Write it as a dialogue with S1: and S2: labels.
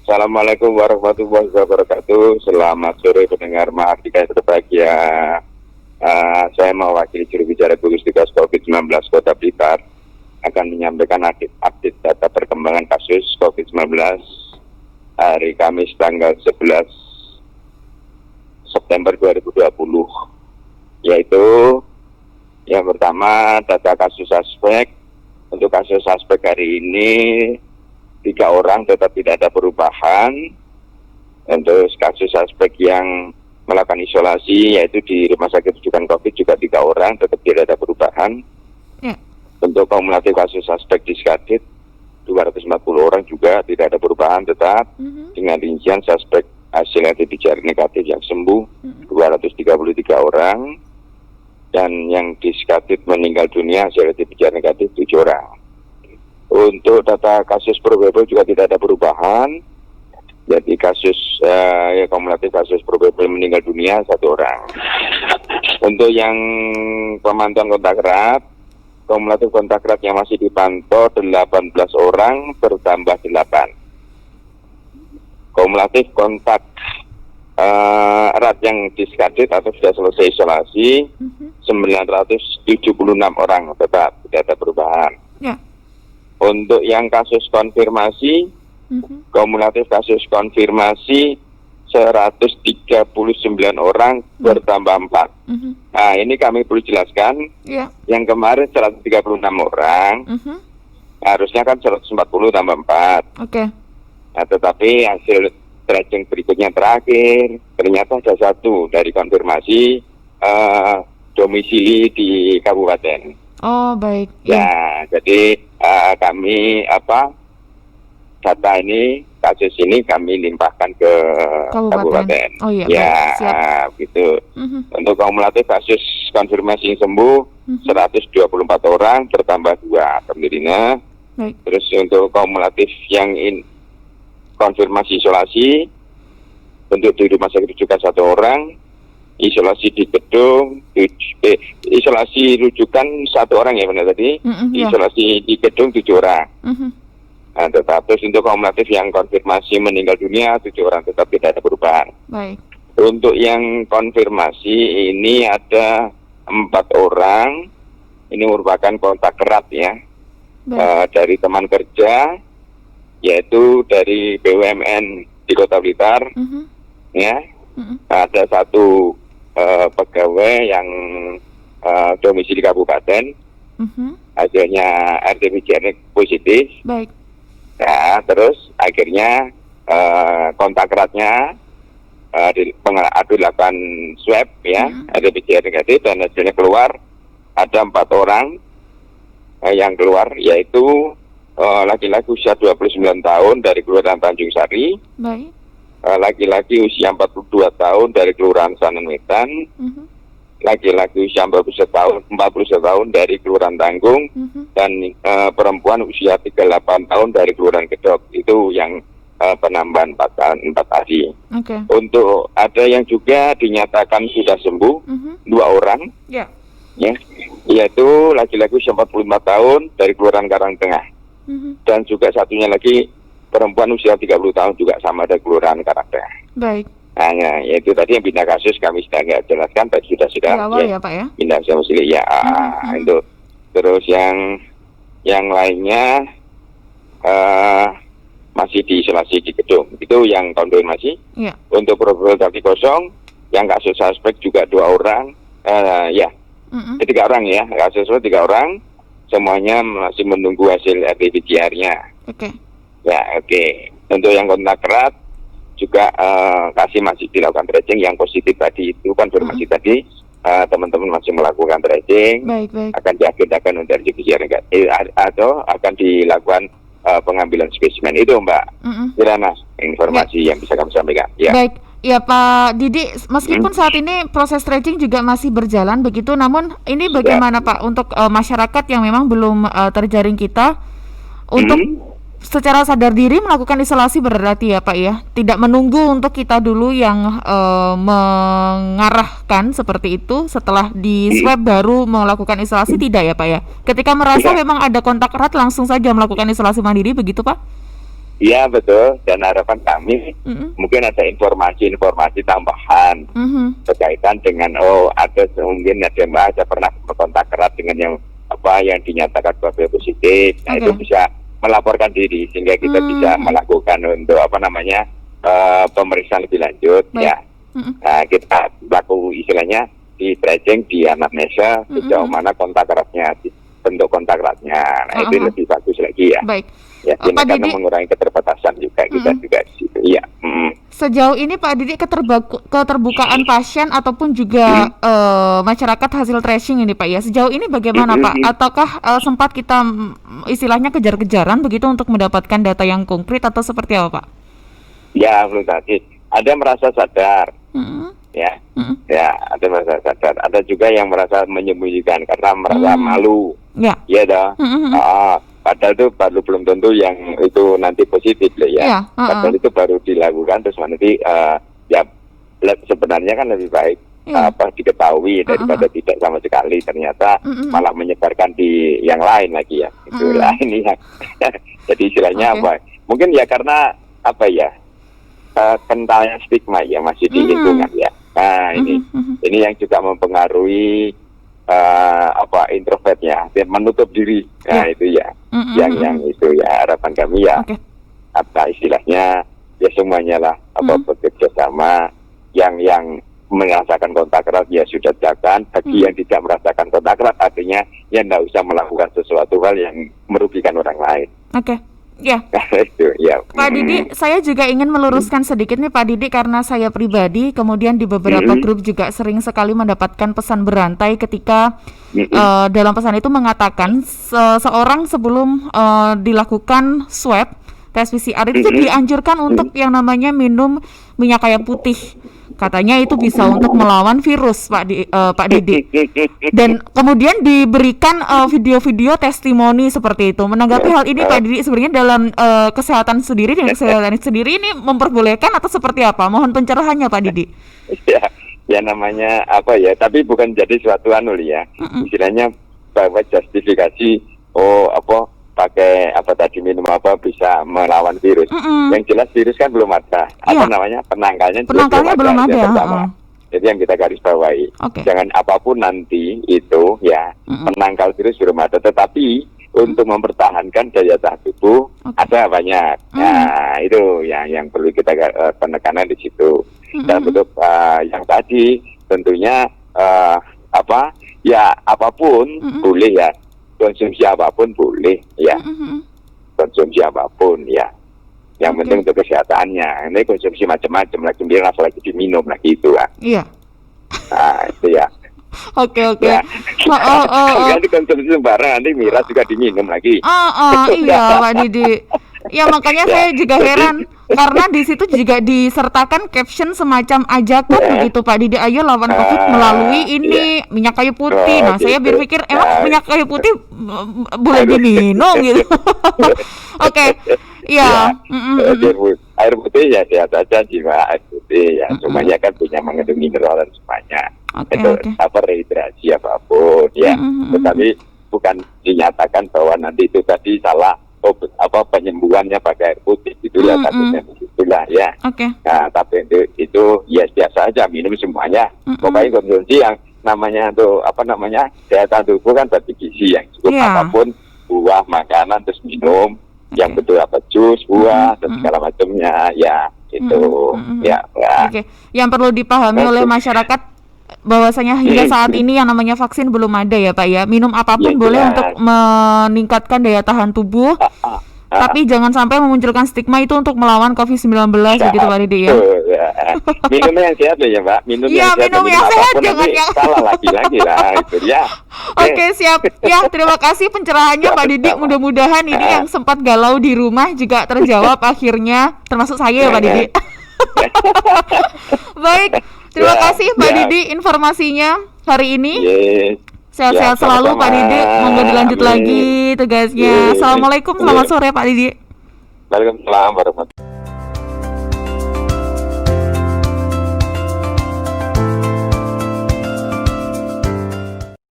S1: Assalamualaikum warahmatullahi wabarakatuh. Selamat sore pendengar Mahardika yang berbahagia. Saya mewakili juru bicara gugus tugas COVID-19 Kota Blitar akan menyampaikan update data perkembangan kasus COVID-19 hari Kamis tanggal 11 September 2020, yaitu yang pertama data kasus suspek. Untuk kasus suspek hari ini 3 orang tetap tidak ada perubahan. Untuk kasus suspek yang melakukan isolasi yaitu di rumah sakit rujukan COVID juga 3 orang tetap tidak ada perubahan. Untuk kumulatif kasus suspek di Skadit 240 orang juga tidak ada perubahan tetap. Dengan rincian suspek hasil RT-PCR negatif yang sembuh 233 orang. Dan yang di Skadit meninggal dunia hasil RT-PCR negatif 7 orang. Untuk data kasus probable juga tidak ada perubahan. Jadi kasus kumulatif kasus probable meninggal dunia 1 orang. Untuk yang pemantauan kontak erat, kumulatif kontak erat yang masih dipantau 18 orang bertambah 8. Kumulatif kontak erat yang diskadit atau sudah selesai isolasi 976 orang tetap tidak ada perubahan. Untuk yang kasus konfirmasi, kumulatif kasus konfirmasi 139 orang bertambah 4. Nah, ini kami perlu jelaskan. Yang kemarin 136 orang, harusnya kan 140 tambah 4. Nah, tetapi hasil tracing berikutnya terakhir, ternyata ada 1 dari konfirmasi domisili di kabupaten.
S2: Oh, baik.
S1: Ya, jadi kami data ini, kasus ini kami limpahkan ke kabupaten.
S2: Oh iya,
S1: ya,
S2: baik. Siap.
S1: Gitu. Untuk kumulatif kasus konfirmasi yang sembuh 124 orang bertambah 2, alhamdulillah.
S2: Baik.
S1: Terus untuk kumulatif yang konfirmasi isolasi untuk di rumah sakit rujukan 1 orang, isolasi di gedung, isolasi rujukan 1 orang ya benar tadi, isolasi di gedung 7 orang. Nah, tetapi untuk kumulatif yang konfirmasi meninggal dunia 7 orang tetap tidak ada perubahan.
S2: Baik.
S1: Untuk yang konfirmasi ini ada 4 orang, ini merupakan kontak erat ya, dari teman kerja, yaitu dari BUMN di Kota Blitar, ya. Ada 1 pegawai yang domisili kabupaten, hasilnya RT-PCR positif.
S2: Baik.
S1: Ya, terus akhirnya kontak eratnya dilakukan swab ya, RT-PCR negatif dan hasilnya keluar ada 4 orang yang keluar, yaitu laki-laki usia 29 tahun dari Kelurahan Tanjung Sari.
S2: Baik.
S1: Laki-laki usia 42 tahun dari Kelurahan Sanan Wetan. Laki-laki usia 41 tahun dari Kelurahan Tanggung. Dan perempuan usia 38 tahun dari Kelurahan Gedok. Itu yang penambahan 4 tadi. Untuk ada yang juga dinyatakan sudah sembuh 2 orang. Ya, yaitu laki-laki usia 45 tahun dari Kelurahan Karangtengah. Dan juga satunya lagi perempuan usia 30 tahun juga sama dari Kelurahan Karangtengah.
S2: Baik.
S1: Nah, yaitu tadi yang pindah kasus kami sudah nggak jelaskan, tadi sudah
S2: ya Pak ya.
S1: Pindah domisili ya. Itu terus yang lainnya masih diisolasi di gedung. Itu yang konfirmasi. Untuk probable tadi kosong, yang kasus suspek juga 2 orang. 3 orang ya, kasus 3 orang. Semuanya masih menunggu hasil RT-PCR-nya. Untuk yang kontak erat juga masih dilakukan tracing. Yang positif tadi itu konfirmasi tadi, teman-teman masih melakukan tracing. Akan diagendakan untuk RT-PCR negatif atau akan dilakukan pengambilan spesimen. Itu Mbak Kirana informasi yang bisa kami sampaikan.
S2: Baik. Ya Pak Didi, meskipun saat ini proses tracing juga masih berjalan begitu, namun ini bagaimana Pak untuk masyarakat yang memang belum terjaring kita untuk secara sadar diri melakukan isolasi berarti ya Pak ya, tidak menunggu untuk kita dulu yang mengarahkan seperti itu, setelah di swab baru melakukan isolasi, tidak ya Pak ya? Ketika merasa memang ada kontak erat langsung saja melakukan isolasi mandiri begitu Pak?
S1: Iya betul, dan harapan kami mungkin ada informasi tambahan berkaitan dengan ada mungkin ada pernah berkontak erat dengan yang dinyatakan positif. Nah itu bisa melaporkan diri sehingga kita bisa melakukan untuk pemeriksaan lebih lanjut. Ya. Nah, kita istilahnya di tracing di anamnesa sejauh mana kontak eratnya, bentuk kontak eratnya. Nah itu lebih bagus lagi ya.
S2: Baik.
S1: Ya, ini
S2: Pak
S1: karena
S2: Didi,
S1: mengurangi keterbatasan juga kita juga di situ. Iya.
S2: Sejauh ini Pak Didi keterbukaan pasien ataupun juga masyarakat hasil tracing ini Pak ya. Sejauh ini bagaimana Pak? Ataukah sempat kita istilahnya kejar-kejaran begitu untuk mendapatkan data yang konkret atau seperti apa Pak?
S1: Ya belum tadi. Ada merasa sadar. Ya. Ya, ada merasa sadar. Ada juga yang merasa menyembunyikan karena merasa malu. Ya. Iya dah. Padahal itu belum tentu yang itu nanti positif lah ya. Padahal itu baru dilakukan terus nanti sebenarnya kan lebih baik diketahui daripada tidak sama sekali ternyata malah menyebarkan di yang lain lagi ya. Itulah ini ya. Jadi istilahnya mungkin ya karena kentalnya stigma ya masih di lingkungan ya. Nah ini yang juga mempengaruhi introvertnya, dia menutup diri. Nah itu ya yang itu ya harapan kami ya istilahnya ya semuanya lah bekerja sama yang merasakan kontak erat ya sudah jangan, bagi yang tidak merasakan kontak erat artinya ya tidak usah melakukan sesuatu hal yang merugikan orang lain.
S2: Ya,
S1: itu, ya.
S2: Pak Didi, saya juga ingin meluruskan sedikit nih Pak Didi karena saya pribadi kemudian di beberapa grup juga sering sekali mendapatkan pesan berantai ketika dalam pesan itu mengatakan seorang sebelum dilakukan swab tes PCR itu dianjurkan untuk yang namanya minum minyak kayu putih. Katanya itu bisa untuk melawan virus Pak Didi. Dan kemudian diberikan video-video testimoni seperti itu. Menanggapi hal ini Pak Didi, sebenarnya dalam kesehatan sendiri ini memperbolehkan atau seperti apa? Mohon pencerahannya Pak Didi.
S1: Ya namanya tapi bukan jadi suatu ya. Istilahnya bahwa justifikasi pakai minum bisa melawan virus. Yang jelas virus kan belum ada. Penangkalnya belum ada. Jadi yang kita garis bawahi. Jangan apapun nanti itu ya penangkal virus belum ada, tetapi untuk mempertahankan daya tahan tubuh ada banyak. Nah itu yang perlu kita penekanan di situ. Dan untuk yang tadi tentunya apapun boleh ya. Konsumsi apapun boleh ya, konsumsi apapun ya, yang penting untuk kesehatannya. Ini konsumsi macam-macam lagi, apalagi diminum lagi itu lah. Iya. Nah itu ya.
S2: Oke.
S1: Ya. Kalau dikonsumsi sembarang nanti miras juga diminum lagi.
S2: Iya Pak Didi. Ya makanya saya juga heran karena di situ juga disertakan caption semacam ajakan begitu Pak Didi, ayo lawan COVID melalui ini minyak kayu putih. Nah saya berpikir emang minyak kayu putih boleh diminum gitu. Ya.
S1: Air putih ya sehat saja jiwa, air putih ya semuanya kan punya mengandung mineral dan semuanya. Rehidrasi apapun ya. Tetapi bukan dinyatakan bahwa nanti itu tadi salah. Penyembuhannya pakai air putih itulah takutnya itulah ya. Nah tapi itu ya biasa aja minum semuanya. Pokoknya konsumsi yang namanya daya tahan tubuh kan berarti gizi yang cukup apapun buah makanan terus minum yang betul jus buah dan segala macamnya ya itu ya.
S2: Yang perlu dipahami oleh masyarakat bahwasanya hingga saat ini yang namanya vaksin belum ada ya Pak ya. Minum apapun boleh untuk meningkatkan daya tahan tubuh. Tapi jangan sampai memunculkan stigma itu untuk melawan COVID-19 begitu Pak Didi ya.
S1: Minum yang sehat ya Pak. Minum yang
S2: sehat jangan yang
S1: salah lagi lah itu ya.
S2: Siap. Ya, terima kasih pencerahannya Pak Didi. Mudah-mudahan ini yang sempat galau di rumah juga terjawab akhirnya, termasuk saya ya Pak Didi. Baik. Terima kasih Pak Didi informasinya hari ini. Sehat-sehat selalu Pak Didi. Monggo dilanjut lagi tugasnya. Assalamualaikum, selamat sore Pak Didi.
S1: Waalaikumsalam warahmatullahi wabarakatuh.